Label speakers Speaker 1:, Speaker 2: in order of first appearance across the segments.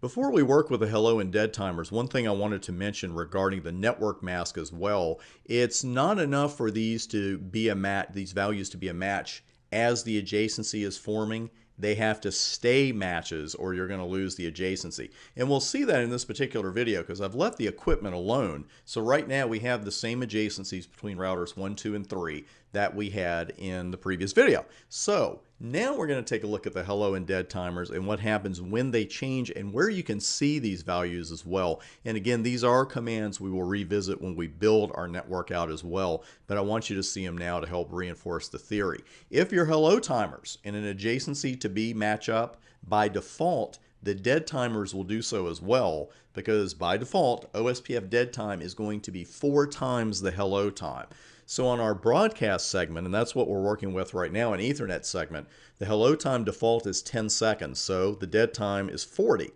Speaker 1: Before we work with the hello and dead timers, one thing I wanted to mention regarding the network mask as well, it's not enough for these to be these values to be a match as the adjacency is forming. They have to stay matches or you're going to lose the adjacency. And we'll see that in this particular video because I've left the equipment alone. So right now we have the same adjacencies between routers 1, 2, and 3 that we had in the previous video. So now we're going to take a look at the hello and dead timers and what happens when they change and where you can see these values as well. And again, these are commands we will revisit when we build our network out as well, but I want you to see them now to help reinforce the theory. If your hello timers in an adjacency to be match up, by default, the dead timers will do so as well, because by default, OSPF dead time is going to be 4 times the hello time. So on our broadcast segment, and that's what we're working with right now, an Ethernet segment, the hello time default is 10 seconds, so the dead time is 40.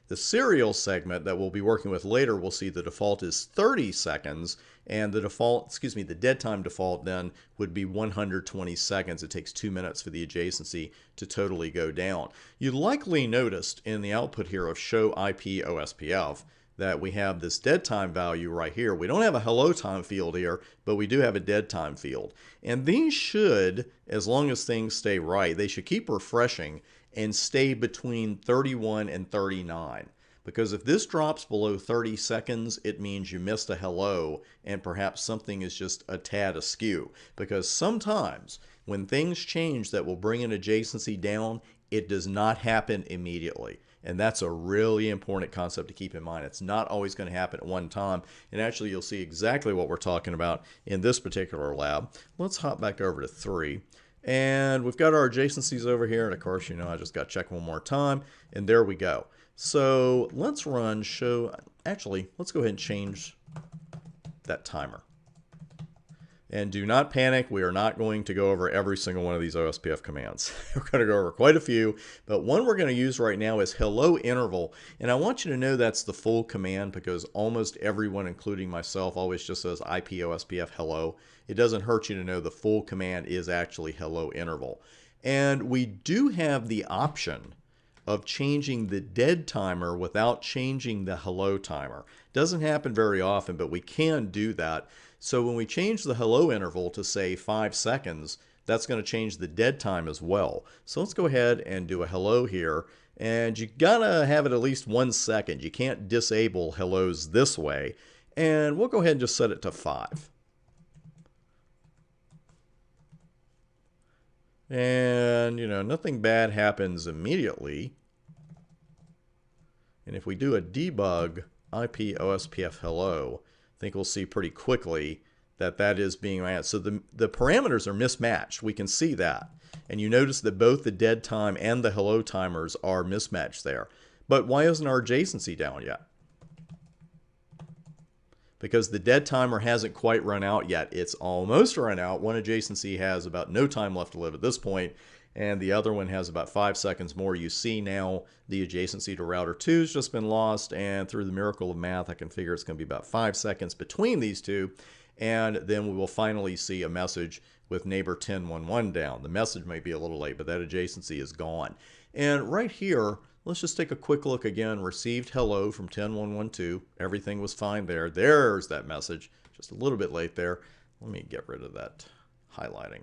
Speaker 1: The serial segment that we'll be working with later, we'll see the default is 30 seconds, and the dead time default then would be 120 seconds. It takes 2 minutes for the adjacency to totally go down. You likely noticed in the output here of show IP OSPF that we have this dead time value right here. We don't have a hello time field here, but we do have a dead time field. And these should, as long as things stay right, they should keep refreshing and stay between 31 and 39. Because if this drops below 30 seconds, it means you missed a hello and perhaps something is just a tad askew. Because sometimes when things change that will bring an adjacency down, it does not happen immediately. And that's a really important concept to keep in mind. It's not always going to happen at one time. And actually, you'll see exactly what we're talking about in this particular lab. Let's hop back over to 3. And we've got our adjacencies over here. And of course, I just got to check one more time. And there we go. So let's run show. Actually, let's go ahead and change that timer. And do not panic, we are not going to go over every single one of these OSPF commands. We're going to go over quite a few, but one we're going to use right now is hello interval. And I want you to know that's the full command because almost everyone, including myself, always just says IP OSPF hello. It doesn't hurt you to know the full command is actually hello interval. And we do have the option of changing the dead timer without changing the hello timer. Doesn't happen very often, but we can do that. So when we change the hello interval to say 5 seconds, that's going to change the dead time as well. So let's go ahead and do a hello here. And you gotta have it at least 1 second. You can't disable hellos this way. And we'll go ahead and just set it to 5. And, nothing bad happens immediately. And if we do a debug IP OSPF hello, I think we'll see pretty quickly that that is being ran. So the parameters are mismatched. We can see that. And you notice that both the dead time and the hello timers are mismatched there. But why isn't our adjacency down yet? Because the dead timer hasn't quite run out yet. It's almost run out. One adjacency has about no time left to live at this point, and the other one has about 5 seconds more. You see now the adjacency to router 2 has just been lost, and through the miracle of math, I can figure it's going to be about 5 seconds between these two, and then we will finally see a message with neighbor 1011 down. The message may be a little late, but that adjacency is gone. And right here, let's just take a quick look again. Received hello from 10112. Everything was fine there. There's that message. Just a little bit late there. Let me get rid of that highlighting.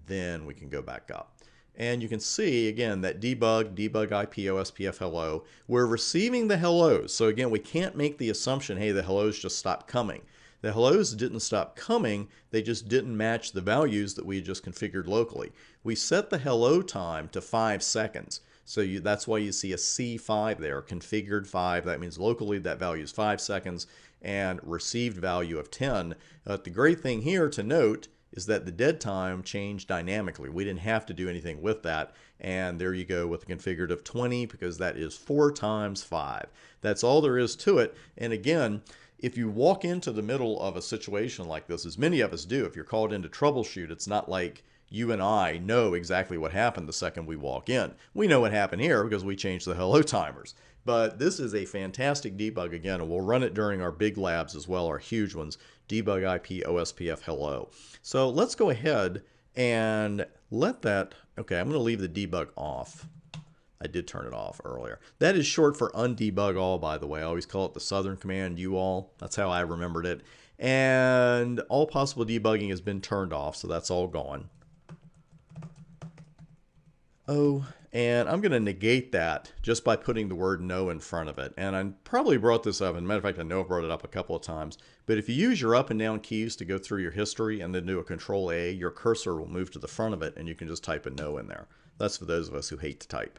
Speaker 1: Then we can go back up. And you can see, again, that debug IP OSPF hello. We're receiving the hellos. So again, we can't make the assumption, hey, the hellos just stopped coming. The hellos didn't stop coming. They just didn't match the values that we had just configured locally. We set the hello time to 5 seconds. So that's why you see a C5 there, configured 5. That means locally that value is 5 seconds and received value of 10. The great thing here to note is that the dead time changed dynamically. We didn't have to do anything with that. And there you go with a configured of 20 because that is 4 times 5. That's all there is to it. And again, if you walk into the middle of a situation like this, as many of us do, if you're called in to troubleshoot, it's not like you and I know exactly what happened the second we walk in. We know what happened here because we changed the hello timers. But this is a fantastic debug again, and we'll run it during our big labs as well, our huge ones, debug IP OSPF hello. So let's go ahead and let that, okay, I'm going to leave the debug off. I did turn it off earlier. That is short for undebug all, by the way. I always call it the Southern command, all. That's how I remembered it. And all possible debugging has been turned off, so that's all gone. Oh, and I'm going to negate that just by putting the word no in front of it. And I probably brought this up. As a matter of fact, I know I brought it up a couple of times. But if you use your up and down keys to go through your history and then do a Control A, your cursor will move to the front of it and you can just type a no in there. That's for those of us who hate to type.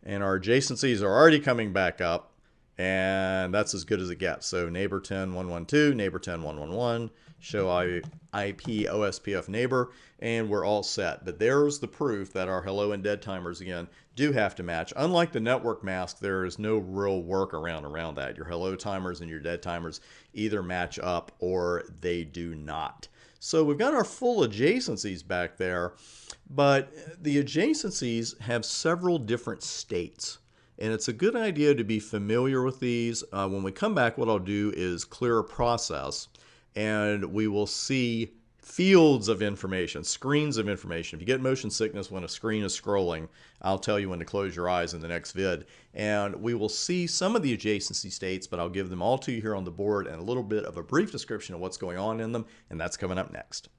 Speaker 1: And our adjacencies are already coming back up. And that's as good as it gets. So neighbor 10.112, neighbor 10.111, show IP OSPF neighbor, and we're all set. But there's the proof that our hello and dead timers, again, do have to match. Unlike the network mask, there is no real workaround around that. Your hello timers and your dead timers either match up or they do not. So we've got our full adjacencies back there, but the adjacencies have several different states. And it's a good idea to be familiar with these. When we come back, what I'll do is clear a process, and we will see fields of information, screens of information. If you get motion sickness when a screen is scrolling, I'll tell you when to close your eyes in the next vid. And we will see some of the adjacency states, but I'll give them all to you here on the board and a little bit of a brief description of what's going on in them, and that's coming up next.